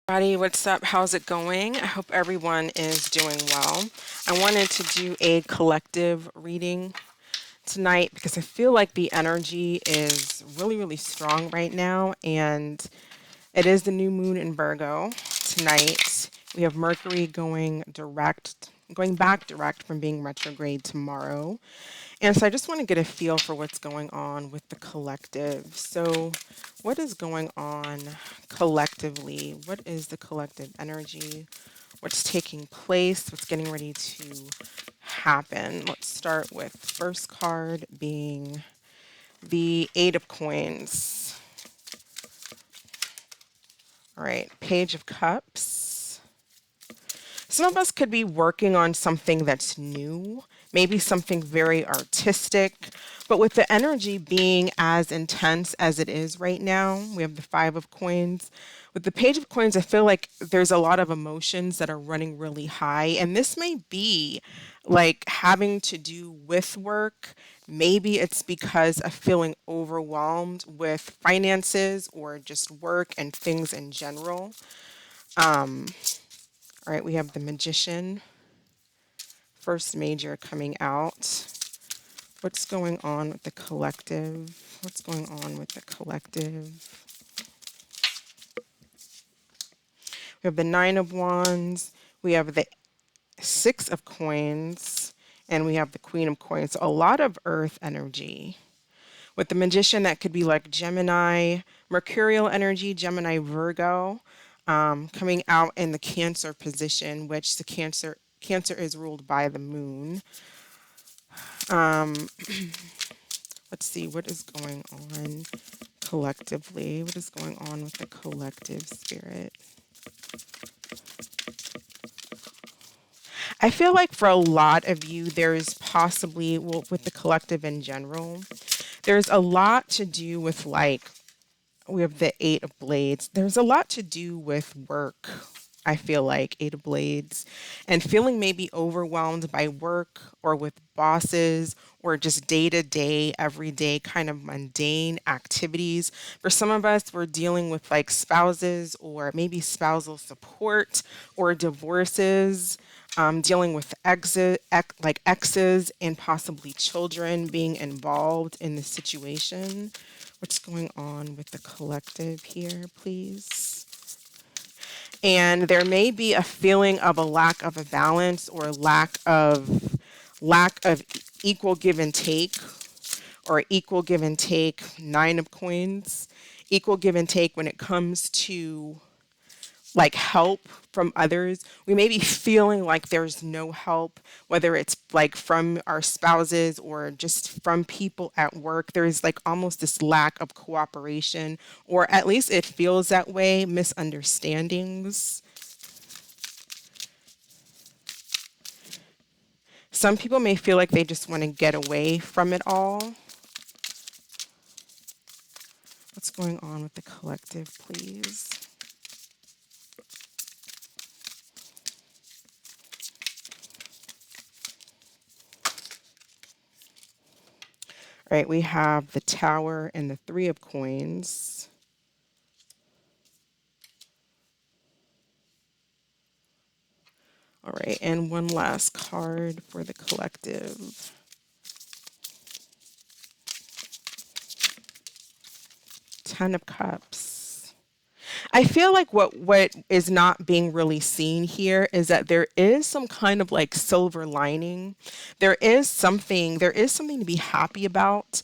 Everybody, what's up? How's it going? I hope everyone is doing well. I wanted to do a collective reading tonight because I feel like the energy is really, really strong right now, and it is the new moon in Virgo tonight. We have Mercury going back direct from being retrograde tomorrow. And so I just want to get a feel for what's going on with the collective. So, what is going on collectively? What is the collective energy? What's taking place? What's getting ready to happen? Let's start with first card being the Eight of Coins. All right, Page of Cups. Some of us could be working on something that's new, maybe something very artistic, but with the energy being as intense as it is right now, we have the Five of Coins. With the Page of Coins, I feel like there's a lot of emotions that are running really high, and this may be like having to do with work. Maybe it's because of feeling overwhelmed with finances or just work and things in general. All right, we have the Magician, first major coming out. What's going on with the collective? What's going on with the collective? We have the Nine of Wands. We have the Six of Coins. And we have the Queen of Coins. So a lot of earth energy. With the Magician, that could be like Gemini, Mercurial energy, Gemini, Virgo, coming out in the Cancer position, which the Cancer is ruled by the moon. Um, let's see, what is going on collectively? What is going on with the collective spirit? I feel like for a lot of you, there's possibly, well, with the collective in general, there's a lot to do with like, we have the Eight of Blades. There's a lot to do with work. I feel like Eight of Blades and feeling maybe overwhelmed by work or with bosses or just day to day, everyday kind of mundane activities. For some of us, we're dealing with like spouses or maybe spousal support or divorces, dealing with exes and possibly children being involved in the situation. What's going on with the collective here, please? And there may be a feeling of a lack of a balance or lack of equal give and take, or equal give and take. Nine of Coins, equal give and take when it comes to like help from others. We may be feeling like there's no help, whether it's like from our spouses or just from people at work. There's like almost this lack of cooperation, or at least it feels that way, misunderstandings. Some people may feel like they just want to get away from it all. What's going on with the collective, please? All right, we have the Tower and the Three of Coins. All right, and one last card for the collective. Ten of Cups. I feel like what is not being really seen here is that there is some kind of like silver lining. There is something to be happy about.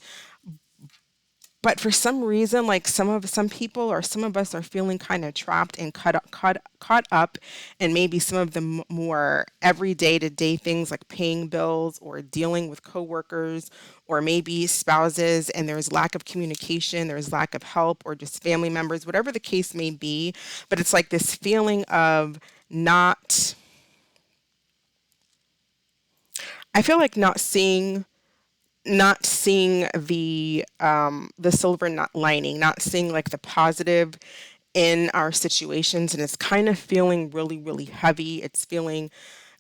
But for some reason, like some people or some of us are feeling kind of trapped and caught up in maybe some of the more everyday to day things like paying bills or dealing with coworkers or maybe spouses, and there's lack of communication, there's lack of help, or just family members, whatever the case may be. But it's like this feeling of not, I feel like not seeing the silver not lining, not seeing like the positive in our situations, and it's kind of feeling really, really heavy. It's feeling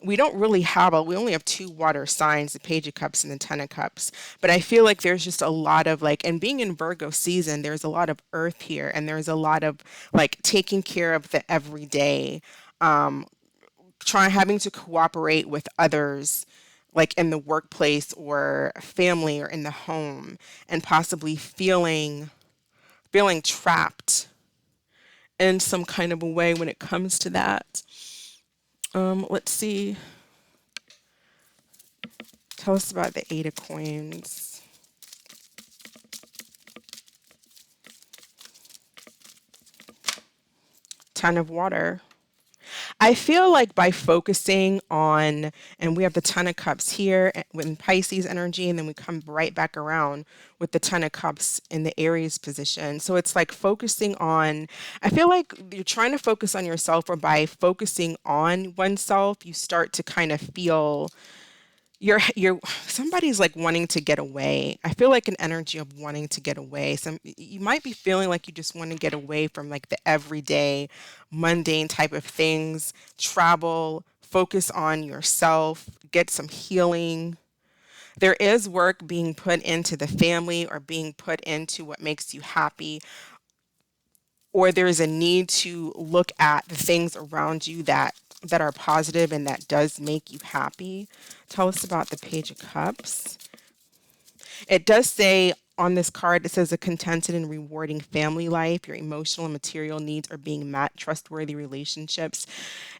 we don't really have we only have two water signs, the Page of Cups and the Ten of Cups. But I feel like there's just a lot of like, and being in Virgo season, there's a lot of earth here, and there's a lot of like taking care of the everyday, trying having to cooperate with others like in the workplace or family or in the home, and possibly feeling trapped in some kind of a way when it comes to that. Let's see. Tell us about the Eight of Coins. Ten of Water. I feel like by focusing on, and we have the Ten of Cups here with Pisces energy, and then we come right back around with the Ten of Cups in the Aries position. So it's like focusing on, I feel like you're trying to focus on yourself, or by focusing on oneself, you start to kind of feel you're somebody's like wanting to get away. I feel like an energy of wanting to get away. You might be feeling like you just want to get away from like the everyday mundane type of things, travel, focus on yourself, get some healing. There is work being put into the family, or being put into what makes you happy, or there's a need to look at the things around you that are positive and that does make you happy. Tell us about the Page of Cups. It does say on this card, it says a contented and rewarding family life. Your emotional and material needs are being met, trustworthy relationships.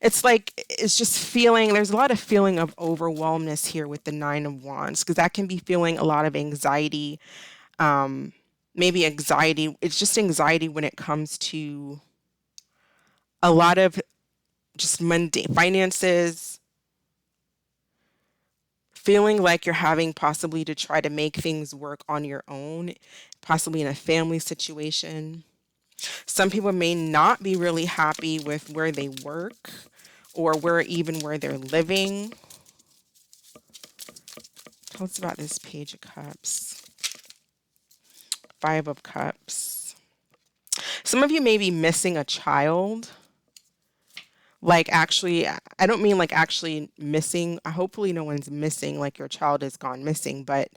It's like, it's just feeling, there's a lot of feeling of overwhelmness here with the Nine of Wands, because that can be feeling a lot of anxiety. Maybe anxiety, it's just anxiety when it comes to a lot of just mundane finances, feeling like you're having possibly to try to make things work on your own, possibly in a family situation. Some people may not be really happy with where they work, or where they're living. Tell us about this Page of Cups. Five of Cups. Some of you may be missing a child. Like, actually, I don't mean like actually missing. Hopefully no one's missing, like your child has gone missing, but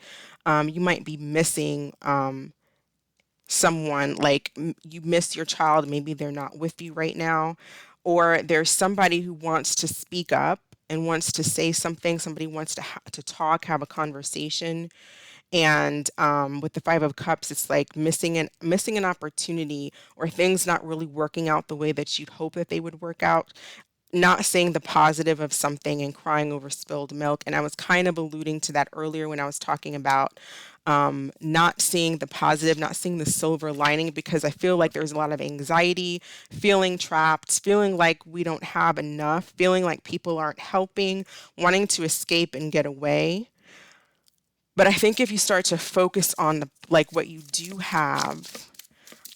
you might be missing someone, like you miss your child. Maybe they're not with you right now, or there's somebody who wants to speak up and wants to say something. Somebody wants to talk, have a conversation. And with the Five of Cups, it's like missing an opportunity, or things not really working out the way that you'd hope that they would work out, not seeing the positive of something and crying over spilled milk. And I was kind of alluding to that earlier when I was talking about not seeing the positive, not seeing the silver lining, because I feel like there's a lot of anxiety, feeling trapped, feeling like we don't have enough, feeling like people aren't helping, wanting to escape and get away. But I think if you start to focus on like what you do have,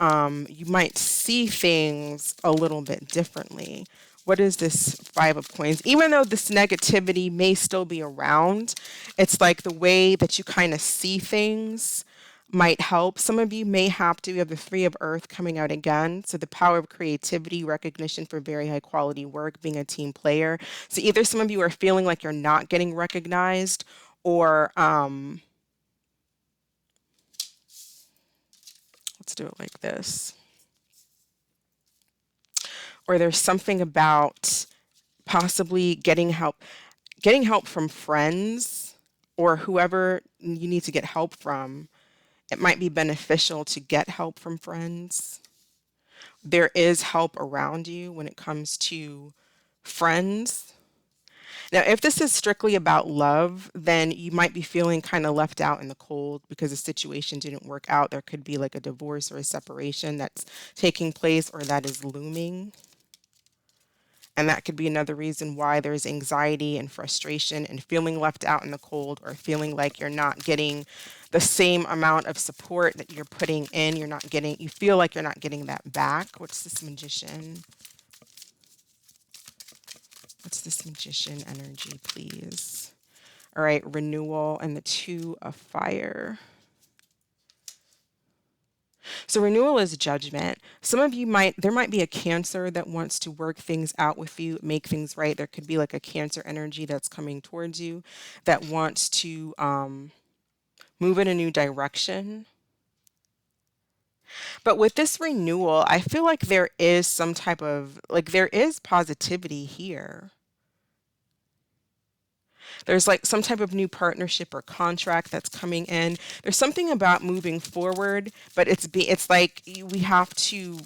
you might see things a little bit differently. What is this Five of Coins? Even though this negativity may still be around, it's like the way that you kind of see things might help. Some of you may have to. You have the Three of Earth coming out again. So the power of creativity, recognition for very high quality work, being a team player. So either some of you are feeling like you're not getting recognized, or let's do it like this. Or there's something about possibly getting help from friends, or whoever you need to get help from. It might be beneficial to get help from friends. There is help around you when it comes to friends. Now, if this is strictly about love, then you might be feeling kind of left out in the cold because the situation didn't work out. There could be like a divorce or a separation that's taking place, or that is looming. And that could be another reason why there's anxiety and frustration and feeling left out in the cold, or feeling like you're not getting the same amount of support that you're putting in. You feel like you're not getting that back. What's this Magician? What's this Magician energy, please? All right, renewal and the Two of Fire. So renewal is judgment. Some of you there might be a Cancer that wants to work things out with you, make things right. There could be like a Cancer energy that's coming towards you that wants to move in a new direction. But with this renewal, I feel like there is some type of, like, there is positivity here. There's like some type of new partnership or contract that's coming in. There's something about moving forward, but it's like we have to,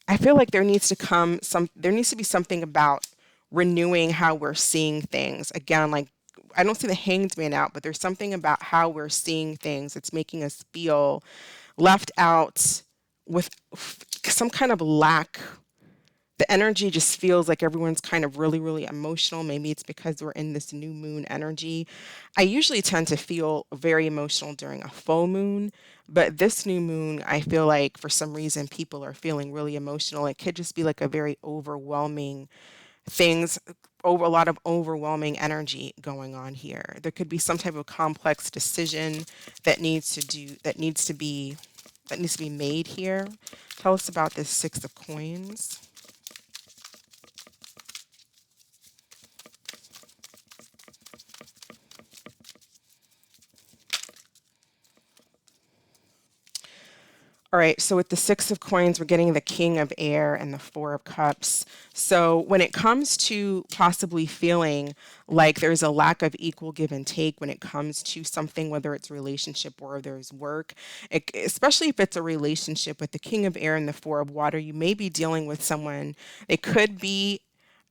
I feel like there needs to be something about renewing how we're seeing things. Again, like, I don't see the Hanged Man out, but there's something about how we're seeing things. It's making us feel left out with some kind of lack. The energy just feels like everyone's kind of really, really emotional. Maybe it's because we're in this new moon energy. I usually tend to feel very emotional during a full moon, but this new moon, I feel like for some reason people are feeling really emotional. It could just be like a very overwhelming things, over a lot of overwhelming energy going on here. There could be some type of complex decision that needs to be made here. Tell us about this Six of Coins. All right, so with the Six of Coins, we're getting the King of Air and the Four of Cups. So when it comes to possibly feeling like there's a lack of equal give and take when it comes to something, whether it's relationship or there's work, especially if it's a relationship with the King of Air and the Four of Water, you may be dealing with someone. It could be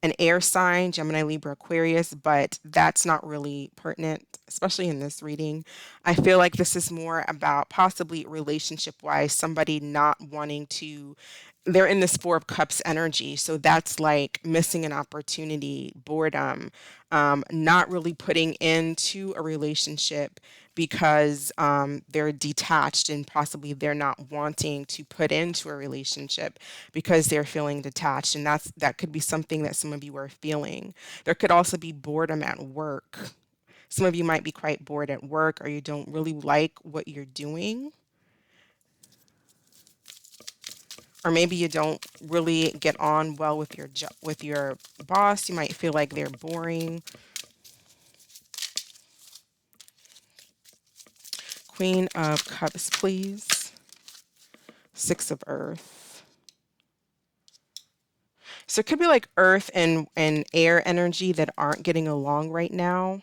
an air sign, Gemini, Libra, Aquarius, but that's not really pertinent, especially in this reading. I feel like this is more about possibly relationship wise, somebody not wanting to, they're in this Four of Cups energy. So that's like missing an opportunity, boredom, not really putting into a relationship because they're detached and possibly they're not wanting to put into a relationship because they're feeling detached. And that could be something that some of you are feeling. There could also be boredom at work. Some of you might be quite bored at work or you don't really like what you're doing. Or maybe you don't really get on well with with your boss. You might feel like they're boring. Queen of Cups, please. Six of Earth. So it could be like earth and air energy that aren't getting along right now.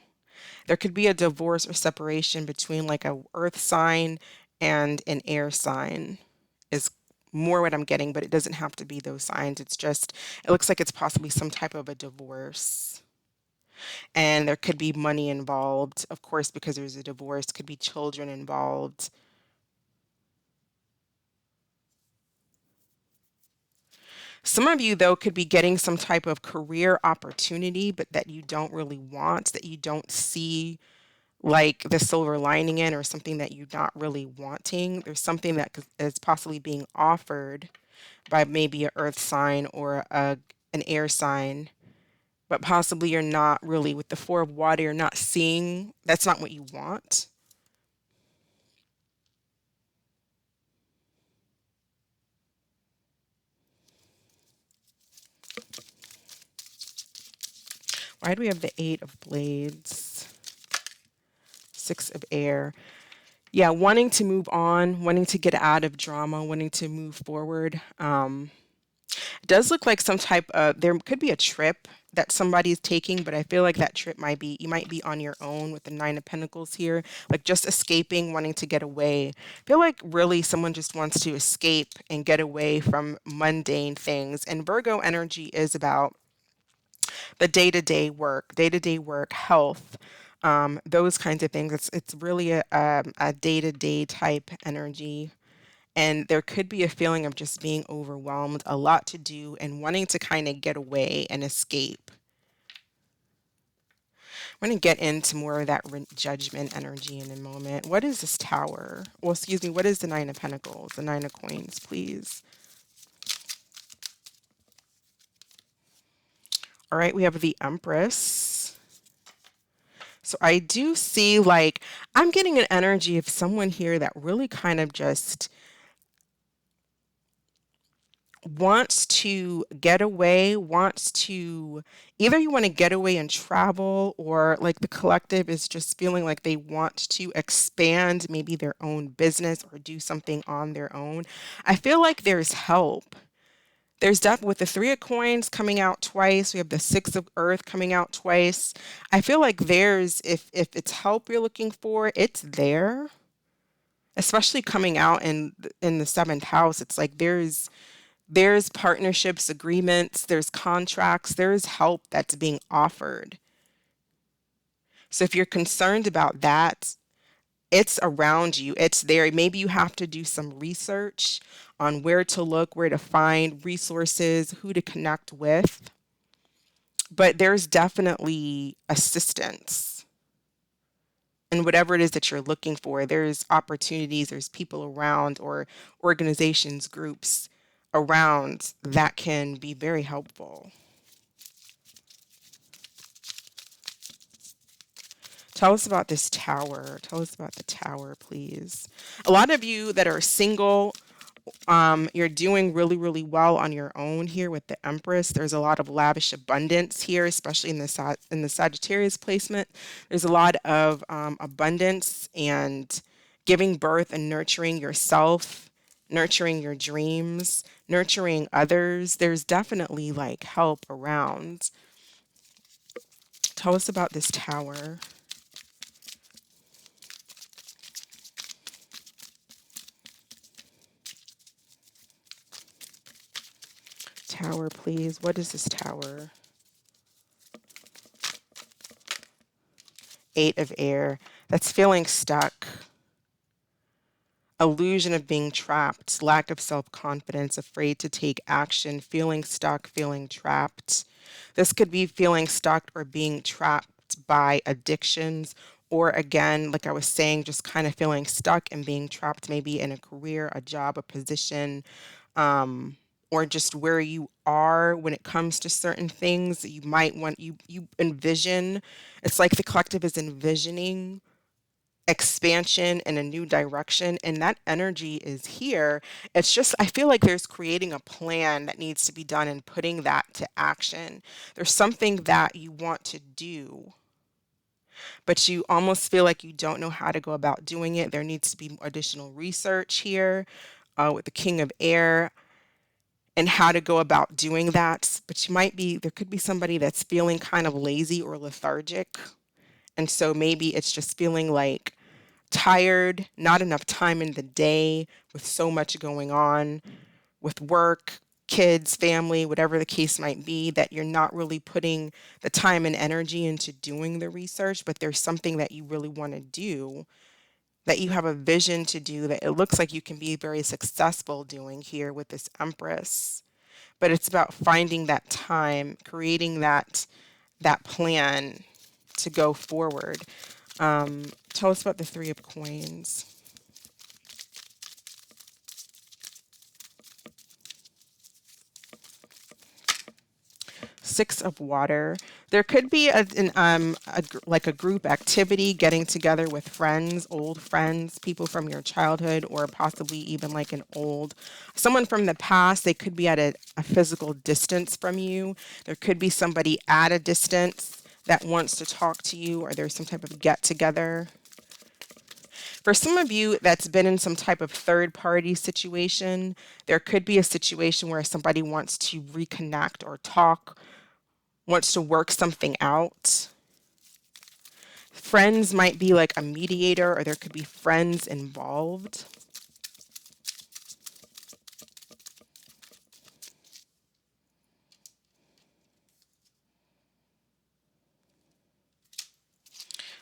There could be a divorce or separation between like a earth sign and an air sign is more what I'm getting, but it doesn't have to be those signs. It's just, it looks like it's possibly some type of a divorce. And there could be money involved, of course, because there's a divorce, could be children involved. Some of you, though, could be getting some type of career opportunity, but that you don't really want, that you don't see like the silver lining in, or something that you're not really wanting. There's something that is possibly being offered by maybe a earth sign or an air sign, but possibly you're not really, with the Four of Water, you're not seeing, that's not what you want. Why do we have the Eight of Blades? Six of Air. Yeah, wanting to move on, wanting to get out of drama, wanting to move forward. It does look like some type of, there could be a trip that somebody is taking, but I feel like that trip might be, you might be on your own with the Nine of Pentacles here, like just escaping, wanting to get away. I feel like really someone just wants to escape and get away from mundane things. And Virgo energy is about the day-to-day work, health, those kinds of things. It's really a day-to-day type energy. And there could be a feeling of just being overwhelmed, a lot to do, and wanting to kind of get away and escape. I'm going to get into more of that judgment energy in a moment. What is this Tower? Well, excuse me, what is the Nine of Pentacles? The Nine of Coins, please. All right, we have the Empress. So I do see, like, I'm getting an energy of someone here that really kind of just wants to get away, wants to either you want to get away and travel, or like the collective is just feeling like they want to expand maybe their own business or do something on their own. I feel like there's help. There's definitely with the three of coins coming out twice, we have the six of earth coming out twice. I feel like there's if it's help you're looking for, it's there. Especially coming out in the seventh house, it's like there's partnerships, agreements, there's contracts, there's help that's being offered. So if you're concerned about that, it's around you, it's there. Maybe you have to do some research on where to look, where to find resources, who to connect with. But there's definitely assistance. And whatever it is that you're looking for, there's opportunities, there's people around or organizations, groups around that can be very helpful. Tell us about this tower. Tell us about the tower, please. A lot of you that are single, you're doing really, really well on your own here with the Empress. There's a lot of lavish abundance here, especially in the Sagittarius placement. There's a lot of abundance and giving birth and nurturing yourself, nurturing your dreams, nurturing others. There's definitely like help around. Tell us about this tower. Tower, please. What is this tower? Eight of air. That's feeling stuck. Illusion of being trapped, lack of self-confidence, afraid to take action, feeling stuck, feeling trapped. This could be feeling stuck or being trapped by addictions, or again, like I was saying, just kind of feeling stuck and being trapped maybe in a career, a job, a position, or just where you are when it comes to certain things that you might want you envision. It's like the collective is envisioning expansion in a new direction, and that energy is here. It's just I feel like there's creating a plan that needs to be done and putting that to action. There's something that you want to do, but you almost feel like you don't know how to go about doing it. There needs to be additional research here with the King of Air and how to go about doing that. But there could be somebody that's feeling kind of lazy or lethargic. And so maybe it's just feeling like tired, not enough time in the day with so much going on with work, kids, family, whatever the case might be, that you're not really putting the time and energy into doing the research, but there's something that you really want to do, that you have a vision to do, that it looks like you can be very successful doing here with this Empress. But it's about finding that time, creating that plan to go forward. Tell us about the Three of Coins. Six of Water. There could be like a group activity, getting together with friends, old friends, people from your childhood, or possibly even like someone from the past. They could be at a physical distance from you. There could be somebody at a distance that wants to talk to you, or there's some type of get together. For some of you that's been in some type of third party situation, there could be a situation where somebody wants to reconnect or talk, wants to work something out. Friends might be like a mediator, or there could be friends involved.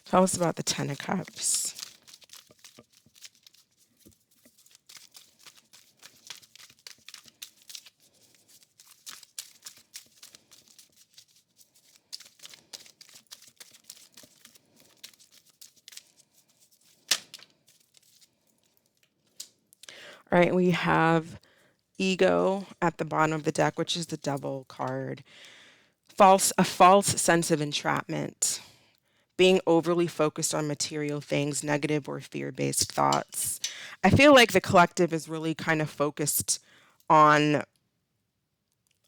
Tell us about the Ten of Cups. All right, we have Ego at the bottom of the deck, which is the Devil card. A false sense of entrapment. Being overly focused on material things, negative or fear-based thoughts. I feel like the collective is really kind of focused on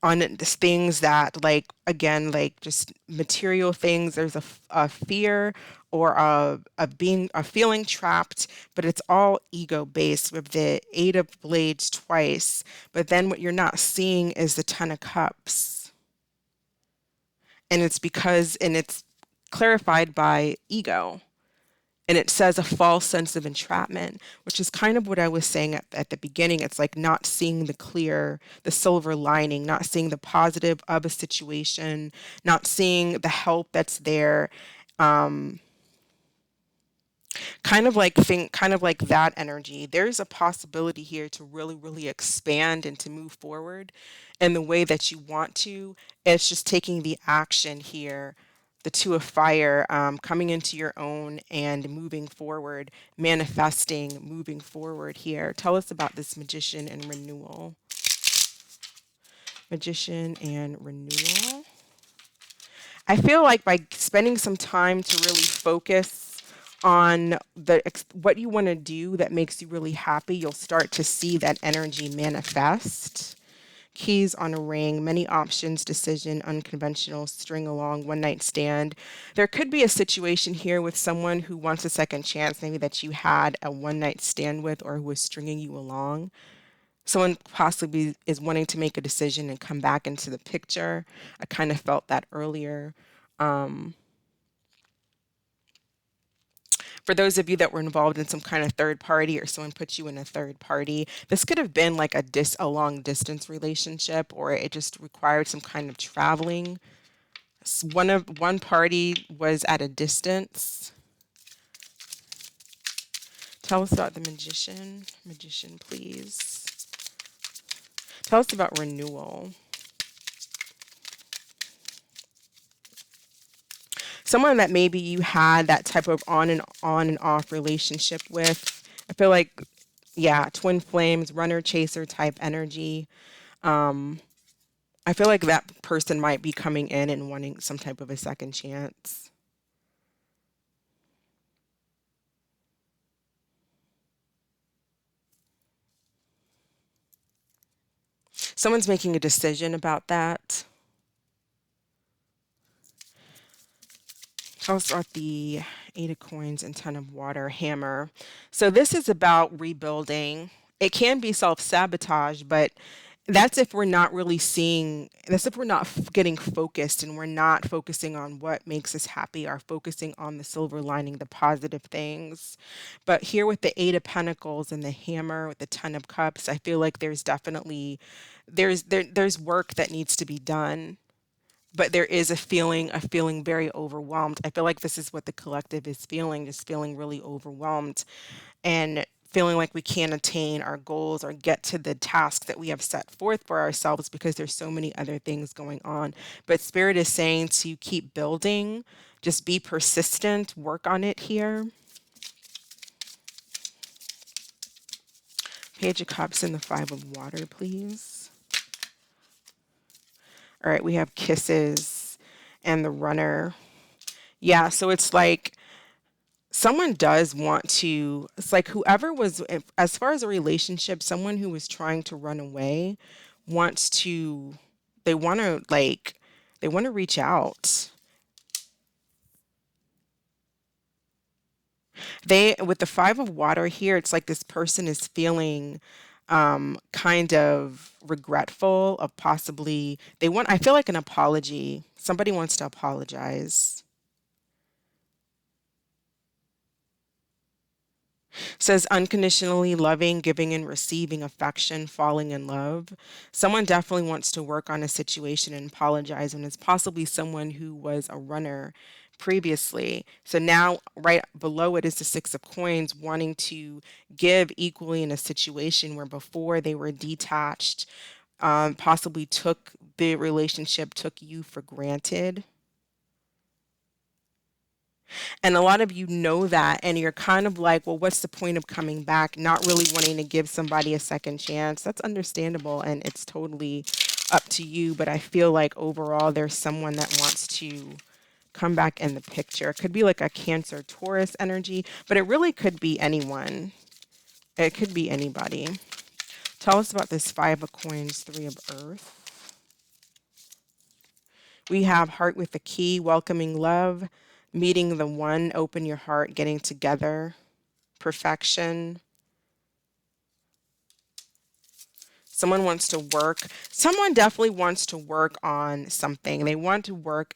on things that, like, again, like just material things. There's a fear or a feeling trapped, but it's all ego based with the Eight of Blades twice. But then what you're not seeing is the Ten of Cups, and it's clarified by ego. And it says a false sense of entrapment, which is kind of what I was saying at the beginning. It's like not seeing the silver lining, not seeing the positive of a situation, not seeing the help that's there. Um, kind of like that energy. There's a possibility here to really, really expand and to move forward in the way that you want to. It's just taking the action here. The Two of Fire, coming into your own and moving forward, manifesting, moving forward here. Tell us about this Magician and renewal. Magician and renewal. I feel like by spending some time to really focus on what you want to do that makes you really happy, you'll start to see that energy manifest. Keys on a ring, many options, decision, unconventional, string along, one night stand. There could be a situation here with someone who wants a second chance, maybe that you had a one night stand with or who was stringing you along. Someone possibly is wanting to make a decision and come back into the picture. I kind of felt that earlier. Um, for those of you that were involved in some kind of third party or someone put you in a third party, this could have been like a long distance relationship, or it just required some kind of traveling. One party was at a distance. Tell us about the magician. Magician, please. Tell us about renewal. Someone that maybe you had that type of on and off relationship with. I feel like, yeah, twin flames, runner chaser type energy. Um, I feel like that person might be coming in and wanting some type of a second chance. Someone's making a decision about that. Tell us about the Eight of Coins and Ten of Water, Hammer. So this is about rebuilding. It can be self-sabotage, but that's if we're not really seeing, that's if we're not getting focused and we're not focusing on what makes us happy or focusing on the silver lining, the positive things. But here with the Eight of Pentacles and the Hammer with the Ten of Cups, I feel like there's definitely there's work that needs to be done, but there is a feeling very overwhelmed. I feel like this is what the collective is feeling, just feeling really overwhelmed and feeling like we can't attain our goals or get to the task that we have set forth for ourselves because there's so many other things going on. But Spirit is saying to keep building, just be persistent, work on it here. Page of Cups and the Five of Water, please. All right, we have Kisses and the Runner. Yeah, so it's like someone does want to, it's like whoever was, as far as a relationship, someone who was trying to run away wants to, they want to like, they want to reach out. With the Five of Water here, it's like this person is feeling kind of regretful of possibly, I feel like an apology. Somebody wants to apologize. Says unconditionally loving, giving and receiving affection, falling in love. Someone definitely wants to work on a situation and apologize, and it's possibly someone who was a runner previously. So now, right below it is the Six of Coins, wanting to give equally in a situation where before they were detached, possibly the relationship took you for granted. And a lot of you know that, and you're kind of like, well, what's the point of coming back? Not really wanting to give somebody a second chance. That's understandable, and it's totally up to you. But I feel like overall, there's someone that wants to come back in the picture. It could be like a Cancer, Taurus energy, but it really could be anyone. It could be anybody. Tell us about this Five of Coins, Three of Earth. We have heart with the key, welcoming love, meeting the one, open your heart, getting together, perfection. Someone wants to work. Someone definitely wants to work on something. They want to work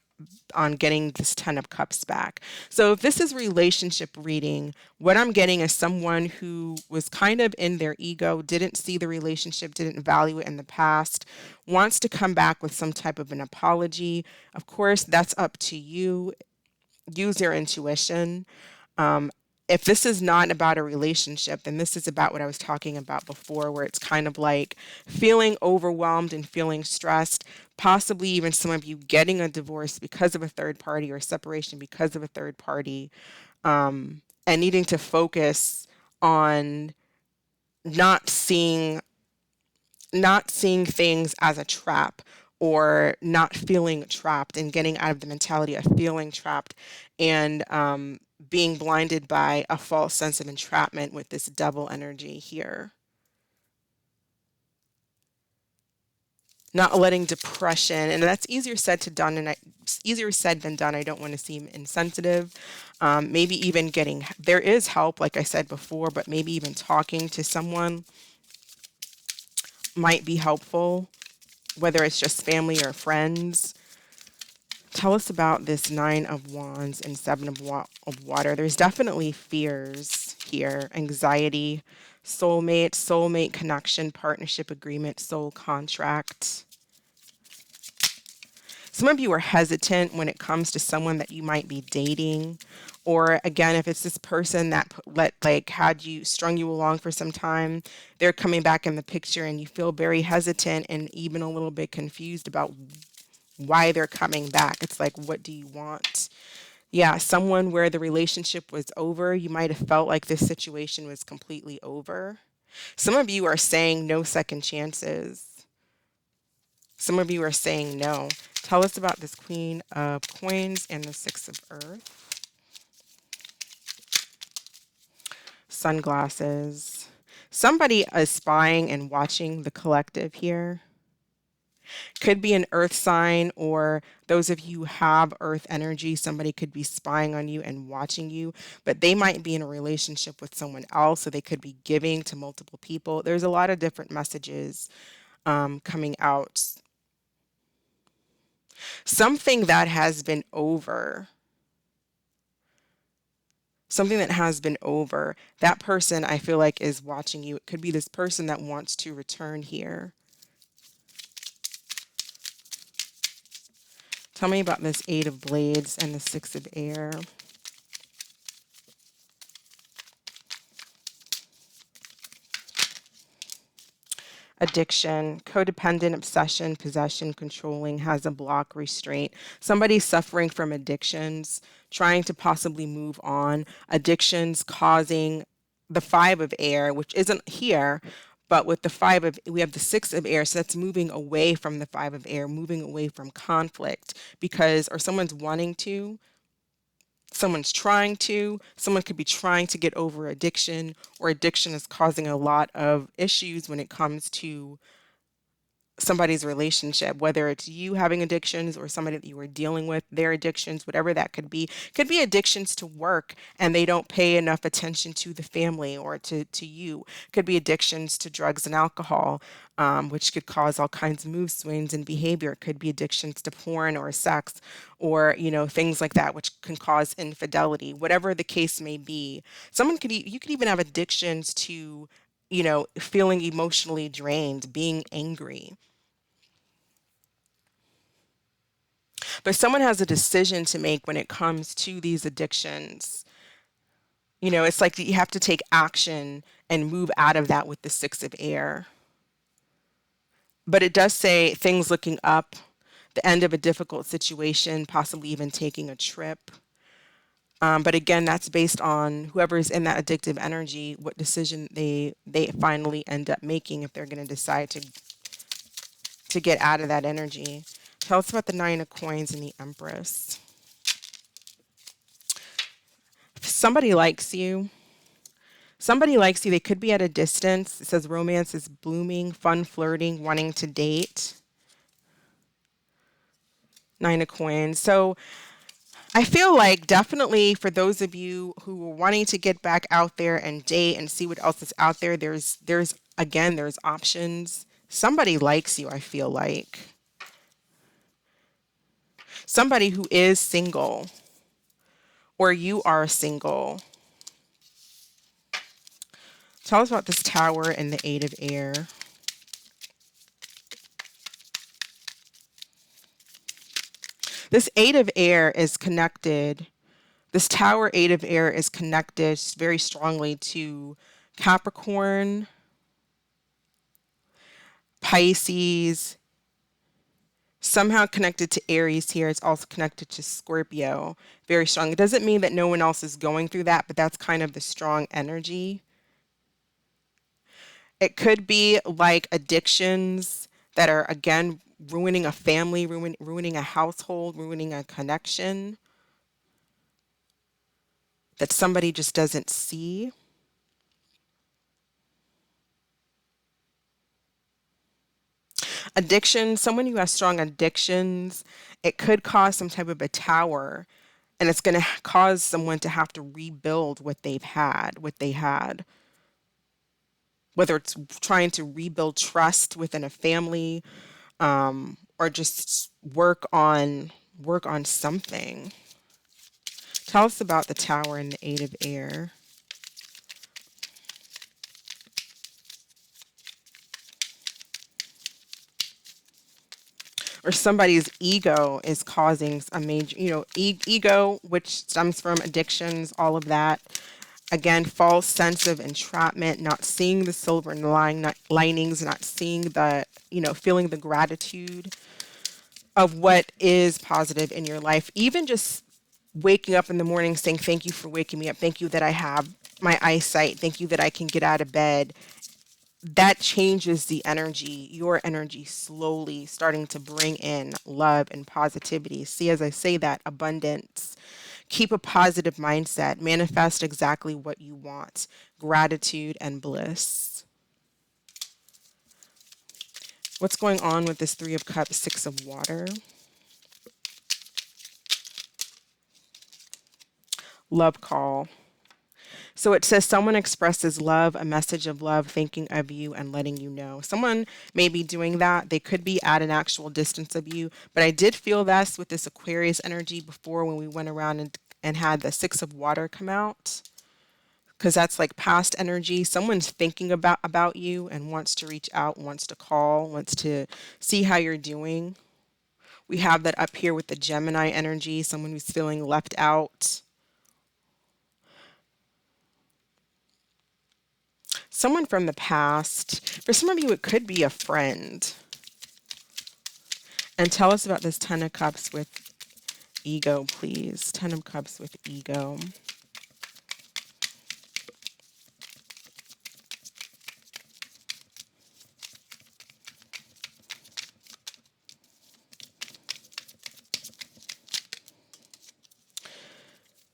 on getting this 10 of cups back. So if this is relationship reading, what I'm getting is someone who was kind of in their ego, didn't see the relationship, didn't value it in the past, wants to come back with some type of an apology. Of course, that's up to you. Use your intuition. Um, if this is not about a relationship, then this is about what I was talking about before, where it's kind of like feeling overwhelmed and feeling stressed, possibly even some of you getting a divorce because of a third party or separation because of a third party, and needing to focus on not seeing not seeing things as a trap, or not feeling trapped and getting out of the mentality of feeling trapped, and being blinded by a false sense of entrapment with this devil energy here. Not letting depression, and that's easier said to done, and easier said than done. I don't want to seem insensitive. Maybe even getting, there is help, like I said before, but maybe even talking to someone might be helpful, whether it's just family or friends. Tell us about this Nine of Wands and Seven of Water. There's definitely fears here, anxiety, soulmate connection, partnership agreement, soul contract. Some of you are hesitant when it comes to someone that you might be dating. Or again, if it's this person that had you strung you along for some time, they're coming back in the picture and you feel very hesitant and even a little bit confused about why they're coming back. It's like, what do you want? Yeah, someone where the relationship was over, you might have felt like this situation was completely over. Some of you are saying no second chances. Some of you are saying no. Tell us about this Queen of Coins and the Six of Earth. Sunglasses. Somebody is spying and watching the collective here. Could be an earth sign, or those of you who have earth energy, somebody could be spying on you and watching you, but they might be in a relationship with someone else, so they could be giving to multiple people. There's a lot of different messages coming out. Something that has been over. Something that has been over. That person, I feel like, is watching you. It could be this person that wants to return here. Tell me about this Eight of Blades and the Six of Air. Addiction, codependent, obsession, possession, controlling, has a block, restraint. Somebody's suffering from addictions, trying to possibly move on. Addictions causing the Five of Air, which isn't here, but with the we have the Six of Air, so that's moving away from the Five of Air, moving away from conflict, because, or someone's wanting to, someone's trying to, someone could be trying to get over addiction, or addiction is causing a lot of issues when it comes to somebody's relationship, whether it's you having addictions or somebody that you were dealing with, their addictions, whatever that could be addictions to work and they don't pay enough attention to the family or to you. Could be addictions to drugs and alcohol, which could cause all kinds of mood swings and behavior. Could be addictions to porn or sex, or things like that, which can cause infidelity. Whatever the case may be, you could even have addictions to feeling emotionally drained, being angry. But someone has a decision to make when it comes to these addictions. It's like you have to take action and move out of that with the Six of Air. But it does say things looking up, the end of a difficult situation, possibly even taking a trip. But again, that's based on whoever's in that addictive energy, what decision they finally end up making, if they're going to decide to get out of that energy. Tell us about the Nine of Coins and the Empress. If somebody likes you. Somebody likes you. They could be at a distance. It says romance is blooming, fun flirting, wanting to date. Nine of Coins. So I feel like definitely for those of you who are wanting to get back out there and date and see what else is out there, there's again, there's options. Somebody likes you, I feel like. Somebody who is single or you are single. Tell us about this Tower and the Eight of Air. This Eight of Air is connected. This Tower Eight of Air is connected very strongly to Capricorn, Pisces, somehow connected to Aries here. It's also connected to Scorpio. Very strong. It doesn't mean that no one else is going through that, but that's kind of the strong energy. It could be like addictions that are, again, ruining a family, ruining a household, ruining a connection that somebody just doesn't see. Addiction, someone who has strong addictions, it could cause some type of a tower, and it's going to cause someone to have to rebuild what they had. Whether it's trying to rebuild trust within a family, or just work on something. Tell us about the Tower and the Eight of Air. Or somebody's ego is causing a major, ego, which stems from addictions, all of that. Again, false sense of entrapment, not seeing the silver linings, not seeing the, feeling the gratitude of what is positive in your life. Even just waking up in the morning saying, thank you for waking me up. Thank you that I have my eyesight. Thank you that I can get out of bed. That changes the energy, your energy, slowly starting to bring in love and positivity. See, as I say that, abundance. Keep a positive mindset. Manifest exactly what you want. Gratitude and bliss. What's going on with this Three of Cups, Six of Water? Love call. So it says someone expresses love, a message of love, thinking of you and letting you know. Someone may be doing that. They could be at an actual distance of you. But I did feel this with this Aquarius energy before when we went around and had the Six of Water come out. Because that's like past energy. Someone's thinking about you and wants to reach out, wants to call, wants to see how you're doing. We have that up here with the Gemini energy, someone who's feeling left out. Someone from the past. For some of you, it could be a friend. And tell us about this Ten of Cups with ego, please. Ten of Cups with ego.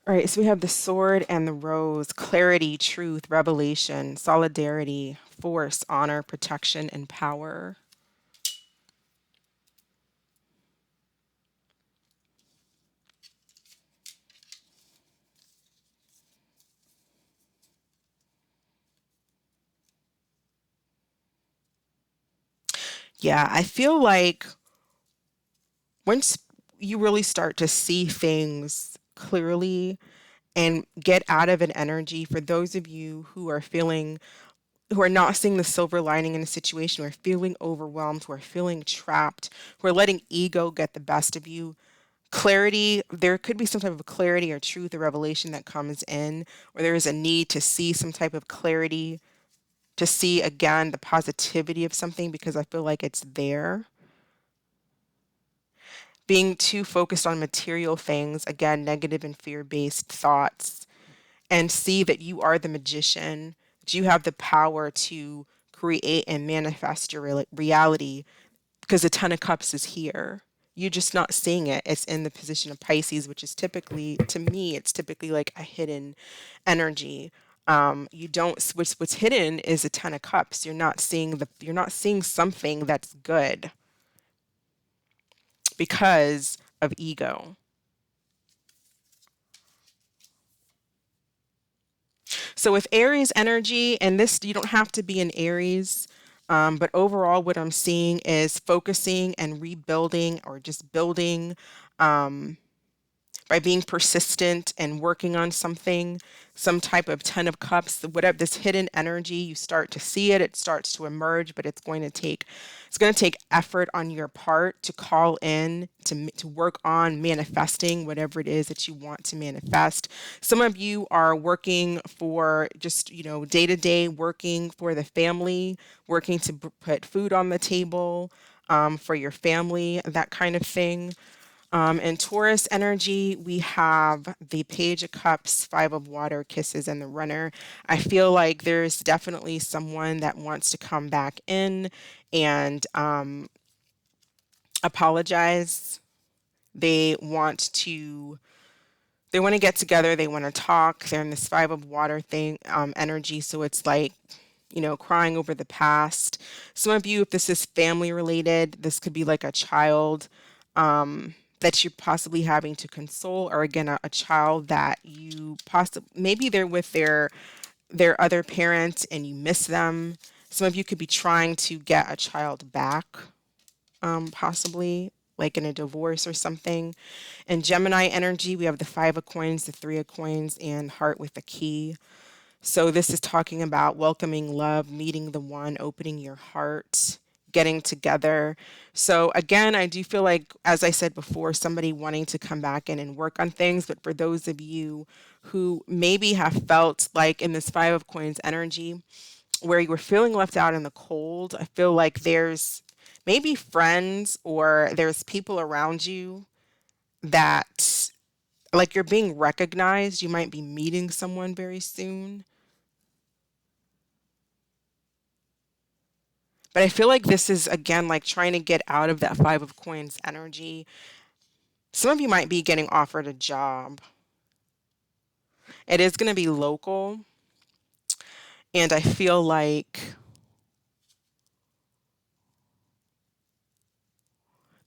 All right, so we have the Sword and the Rose, clarity, truth, revelation, solidarity, force, honor, protection, and power. Yeah, I feel like once you really start to see things clearly and get out of an energy, for those of you who are not seeing the silver lining in a situation, who are feeling overwhelmed, who are feeling trapped, who are letting ego get the best of you, clarity, there could be some type of clarity or truth or revelation that comes in, or there is a need to see some type of clarity, to see again the positivity of something because I feel like it's there. Being too focused on material things, again, negative and fear-based thoughts, and see that you are the magician, that you have the power to create and manifest your reality because the Ten of Cups is here. You're just not seeing it. It's in the position of Pisces, which is typically, to me, it's typically like a hidden energy. You don't. What's hidden is the Ten of Cups. You're not seeing something that's good because of ego. So with Aries energy, and this, you don't have to be an Aries, but overall, what I'm seeing is focusing and rebuilding or just building. Um, by being persistent and working on something, some type of 10 of cups, whatever this hidden energy, you start to see it, it starts to emerge, but it's going to take effort on your part to call in, to work on manifesting whatever it is that you want to manifest. Some of you are working for just, day to day, working for the family, working to put food on the table, for your family, that kind of thing. In Taurus energy, we have the Page of Cups, Five of Water, Kisses, and the Runner. I feel like there's definitely someone that wants to come back in and apologize. They want to they want to get together. They want to talk. They're in this Five of Water thing, energy. So it's like, crying over the past. Some of you, if this is family related, this could be like a child that you're possibly having to console, or again, a child that you possibly, maybe they're with their other parent and you miss them. Some of you could be trying to get a child back, possibly like in a divorce or something. In Gemini energy, we have the Five of Coins, the Three of Coins, and Heart with the Key. So this is talking about welcoming love, meeting the one, opening your heart, getting together. So again, I do feel like, as I said before, somebody wanting to come back in and work on things. But for those of you who maybe have felt like in this Five of Coins energy, where you were feeling left out in the cold, I feel like there's maybe friends or there's people around you that, like, you're being recognized. You might be meeting someone very soon. But I feel like this is again like trying to get out of that Five of Coins energy. Some of you might be getting offered a job. It is going to be local. And I feel like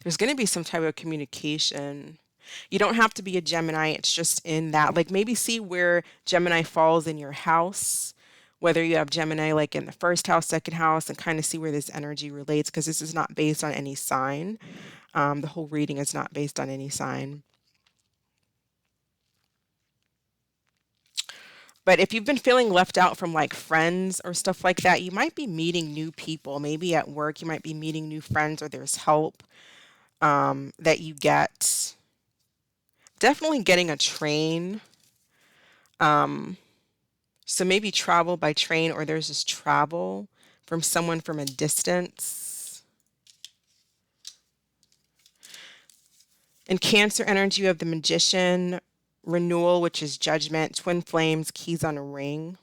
there's going to be some type of communication. You don't have to be a Gemini. It's just in that, like, maybe see where Gemini falls in your house, whether you have Gemini like in the first house, second house, and kind of see where this energy relates, because this is not based on any sign. The whole reading is not based on any sign. But if you've been feeling left out from like friends or stuff like that, you might be meeting new people. Maybe at work, you might be meeting new friends, or there's help that you get. Definitely getting a train. Um, so maybe travel by train, or there's just travel from someone from a distance. In Cancer energy, you have the Magician, Renewal, which is Judgment, Twin Flames, Keys on a Ring.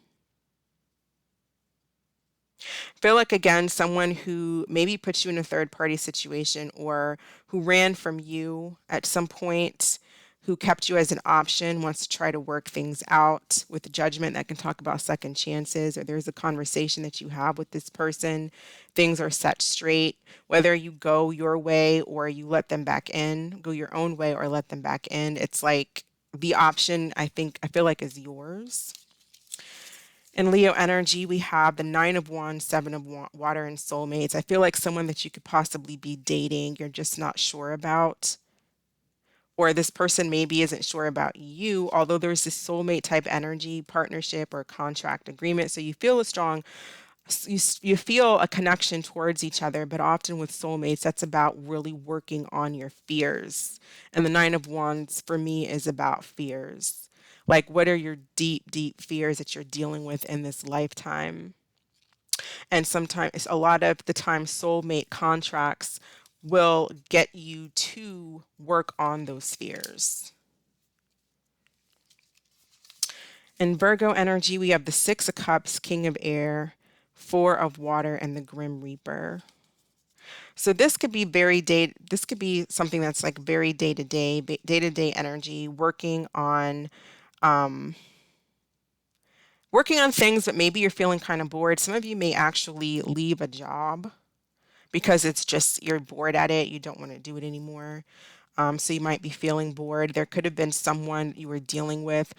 Feel like again someone who maybe puts you in a third party situation, or who ran from you at some point, who kept you as an option, wants to try to work things out with the Judgment, that can talk about second chances, or there's a conversation that you have with this person, things are set straight, whether you go your way or you let them back in, go your own way or let them back in. It's like the option, I feel like, is yours. In Leo energy, we have the Nine of Wands, Seven of Water, and soulmates. I feel like someone that you could possibly be dating, you're just not sure about. Or this person maybe isn't sure about you, although there's this soulmate type energy, partnership, or contract agreement. So you feel a strong, you feel a connection towards each other, but often with soulmates, that's about really working on your fears. And the Nine of Wands for me is about fears. Like, what are your deep, deep fears that you're dealing with in this lifetime? And sometimes, a lot of the time, soulmate contracts will get you to work on those fears. In Virgo energy, we have the Six of Cups, King of Air, Four of Water, and the Grim Reaper. So this could be this could be something that's like very day to day energy, um, working on things, but maybe you're feeling kind of bored. Some of you may actually leave a job because it's just you're bored at it. You don't want to do it anymore. So you might be feeling bored. There could have been someone you were dealing with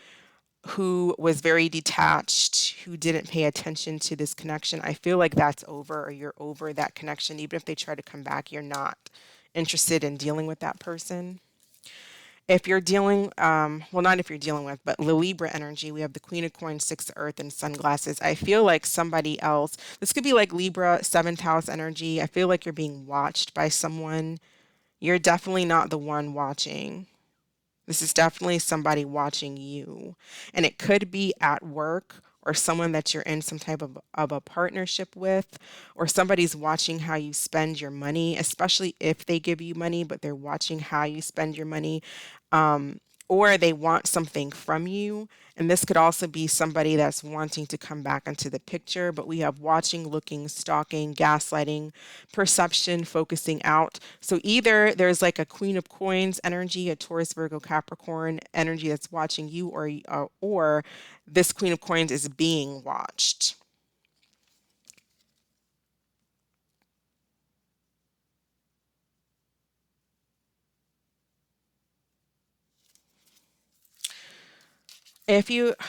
who was very detached, who didn't pay attention to this connection. I feel like that's over, or you're over that connection. Even if they try to come back, you're not interested in dealing with that person. If you're dealing, well, not if you're dealing with, but the Libra energy, we have the Queen of Coins, Six of Earth, and Sunglasses. I feel like somebody else, this could be like Libra, seventh house energy. I feel like you're being watched by someone. You're definitely not the one watching. This is definitely somebody watching you. And it could be at work, or someone that you're in some type of a partnership with, or somebody's watching how you spend your money, especially if they give you money, but they're watching how you spend your money. Um, or they want something from you. And this could also be somebody that's wanting to come back into the picture, but we have watching, looking, stalking, gaslighting, perception, focusing out. So either there's like a Queen of Coins energy, a Taurus, Virgo, Capricorn energy that's watching you, or this Queen of Coins is being watched.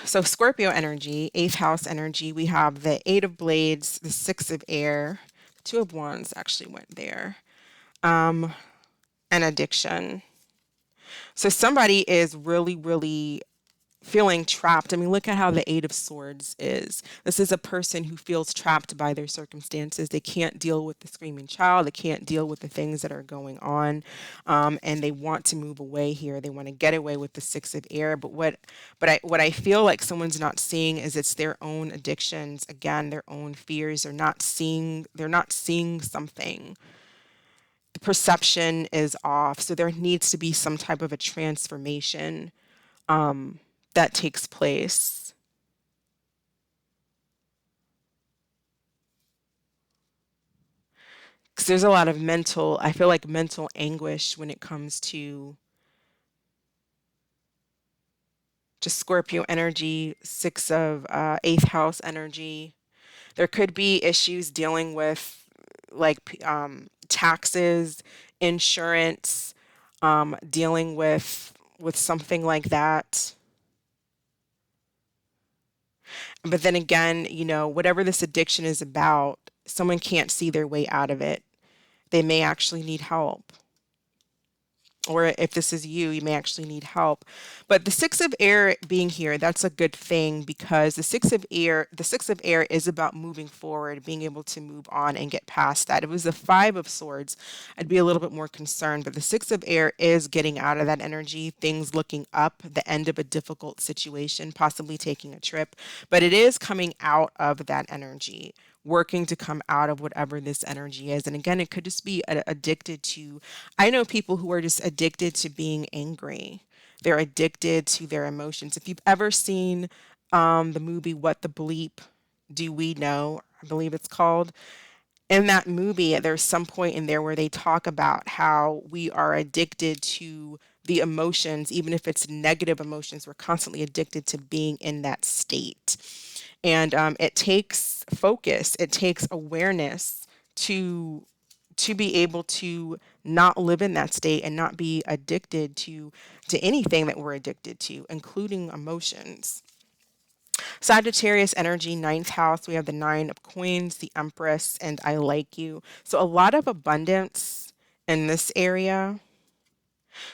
So Scorpio energy, eighth house energy, we have the Eight of Blades, the Six of Air, Two of Wands actually went there, and addiction. So somebody is really, really feeling trapped. I mean, look at how the Eight of Swords is. This is a person who feels trapped by their circumstances. They can't deal with the screaming child. They can't deal with the things that are going on, and they want to move away here. They want to get away with the Six of Air. What I feel like someone's not seeing is it's their own addictions. Again, their own fears. They're not seeing something. The perception is off. So there needs to be some type of a transformation that takes place. Because there's a lot of I feel like mental anguish when it comes to just Scorpio energy, six of eighth house energy. There could be issues dealing with taxes, insurance, dealing with something like that. But then again, whatever this addiction is about, someone can't see their way out of it. They may actually need help. Or if this is you, you may actually need help. But the Six of Air being here, that's a good thing, because the Six of Air is about moving forward, being able to move on and get past that. If it was the Five of Swords, I'd be a little bit more concerned. But the Six of Air is getting out of that energy, things looking up, the end of a difficult situation, possibly taking a trip. But it is coming out of that energy, working to come out of whatever this energy is. And again, it could just be addicted to, I know people who are just addicted to being angry. They're addicted to their emotions. If you've ever seen the movie What the Bleep Do We Know, I believe it's called. In that movie, there's some point in there where they talk about how we are addicted to the emotions, even if it's negative emotions. We're constantly addicted to being in that state. And it takes focus, it takes awareness to be able to not live in that state and not be addicted to anything that we're addicted to, including emotions. Sagittarius energy, ninth house, we have the Nine of Coins, the Empress, and I like you. So a lot of abundance in this area.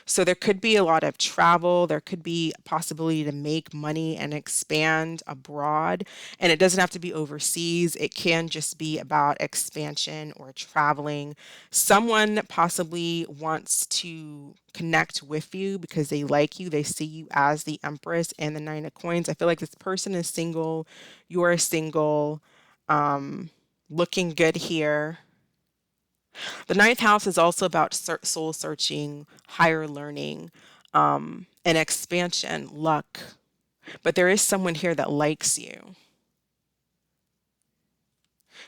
So there could be a lot of travel. There could be a possibility to make money and expand abroad. And it doesn't have to be overseas. It can just be about expansion or traveling. Someone possibly wants to connect with you because they like you. They see you as the Empress and the Nine of Coins. I feel like this person is single. You're single. Looking good here. The ninth house is also about soul searching, higher learning, and expansion, luck. But there is someone here that likes you.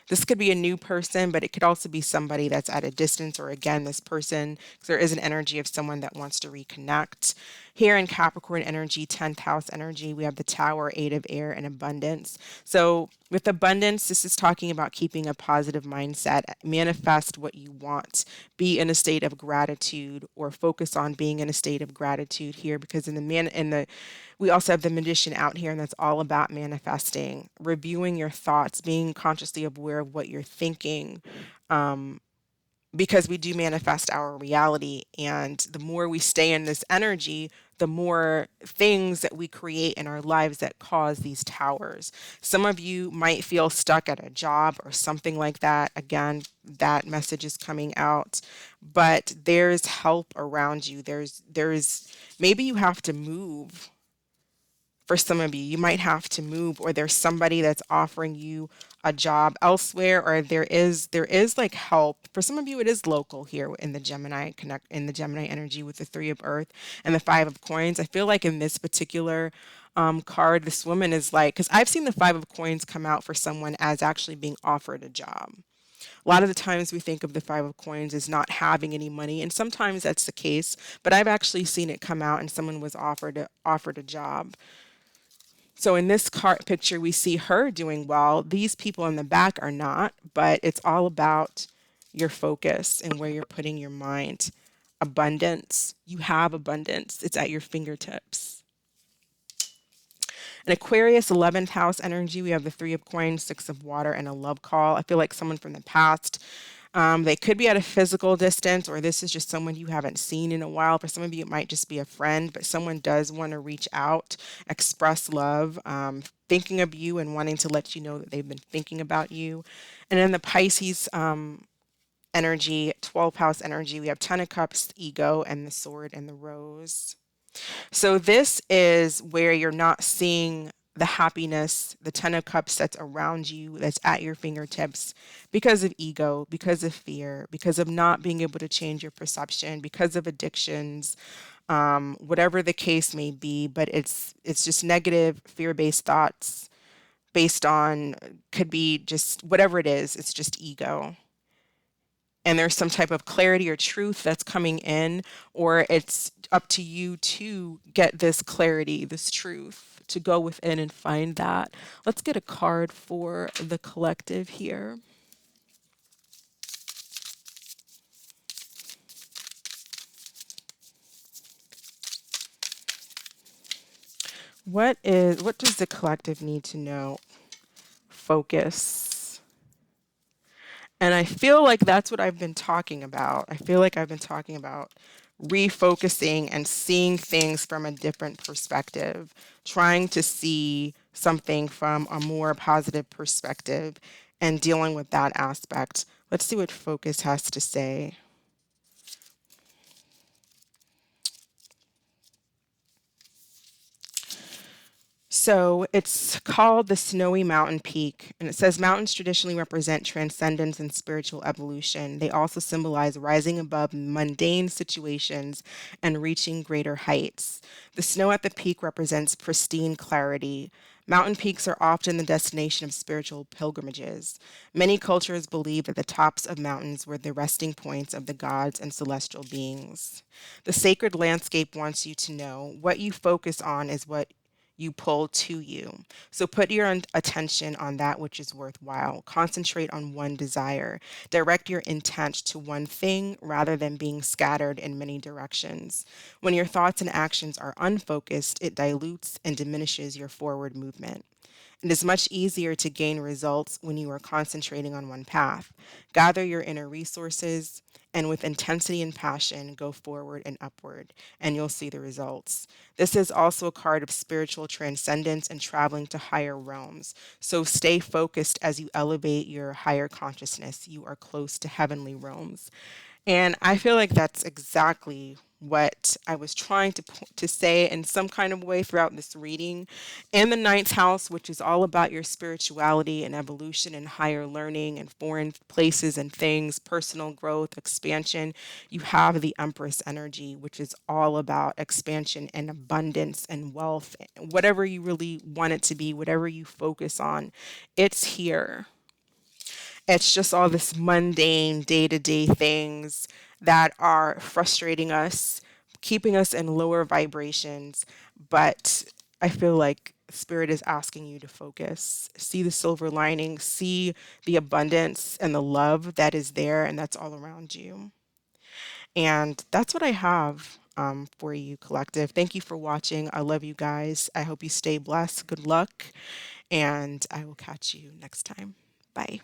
This could be a new person, but it could also be somebody that's at a distance, or again, this person, because there is an energy of someone that wants to reconnect. Here in Capricorn energy, 10th house energy, we have the Tower, 8 of air, and abundance. So with abundance, this is talking about keeping a positive mindset, manifest what you want, be in a state of gratitude, or focus on being in a state of gratitude here, because we also have the Magician out here, and that's all about manifesting, reviewing your thoughts, being consciously aware of what you're thinking, because we do manifest our reality. And the more we stay in this energy, the more things that we create in our lives that cause these towers. Some of you might feel stuck at a job or something like that. Again, that message is coming out, but there's help around you. There's maybe you have to move. For some of you, you might have to move, or there's somebody that's offering you a job elsewhere, or there is like help. For some of you, it is local here in the Gemini energy with the 3 of earth and the 5 of coins. I feel like in this particular card, this woman is like, because I've seen the 5 of coins come out for someone as actually being offered a job. A lot of the times we think of the 5 of coins as not having any money, and sometimes that's the case, but I've actually seen it come out and someone was offered a job. So in this card picture, we see her doing well. These people in the back are not, but it's all about your focus and where you're putting your mind. Abundance. You have abundance. It's at your fingertips. An Aquarius 11th house energy, we have the 3 of coins, 6 of water, and a love call. I feel like someone from the past. They could be at a physical distance, or this is just someone you haven't seen in a while. For some of you, it might just be a friend, but someone does want to reach out, express love, thinking of you and wanting to let you know that they've been thinking about you. And then the Pisces energy, 12th house energy, we have 10 of cups, ego, and the sword and the rose. So this is where you're not seeing the happiness, the 10 of cups that's around you, that's at your fingertips, because of ego, because of fear, because of not being able to change your perception, because of addictions, whatever the case may be. But it's just negative, fear-based thoughts based on, could be just whatever it is. It's just ego, and there's some type of clarity or truth that's coming in, or it's up to you to get this clarity, this truth, to go within and find that. Let's get a card for the collective here. What does the collective need to know? Focus. And I feel like that's what I've been talking about. I feel like I've been talking about refocusing and seeing things from a different perspective, trying to see something from a more positive perspective and dealing with that aspect. Let's see what focus has to say. So it's called the Snowy Mountain Peak, and it says mountains traditionally represent transcendence and spiritual evolution. They also symbolize rising above mundane situations and reaching greater heights. The snow at the peak represents pristine clarity. Mountain peaks are often the destination of spiritual pilgrimages. Many cultures believe that the tops of mountains were the resting points of the gods and celestial beings. The sacred landscape wants you to know what you focus on is what you pull to you. So put your attention on that which is worthwhile. Concentrate on one desire. Direct your intent to one thing rather than being scattered in many directions. When your thoughts and actions are unfocused, it dilutes and diminishes your forward movement. It is much easier to gain results when you are concentrating on one path. Gather your inner resources and with intensity and passion go forward and upward, and you'll see the results. This is also a card of spiritual transcendence and traveling to higher realms. So stay focused as you elevate your higher consciousness. You are close to heavenly realms. And I feel like that's exactly what I was trying to say in some kind of way throughout this reading. In the ninth house, which is all about your spirituality and evolution and higher learning and foreign places and things, personal growth, expansion, you have the Empress energy, which is all about expansion and abundance and wealth. Whatever you really want it to be, whatever you focus on, it's here. It's just all this mundane day to day things that are frustrating us, keeping us in lower vibrations. But I feel like Spirit is asking you to focus, see the silver lining, see the abundance and the love that is there and that's all around you. And that's what I have for you, collective. Thank you for watching. I love you guys. I hope you stay blessed. Good luck. And I will catch you next time. Bye.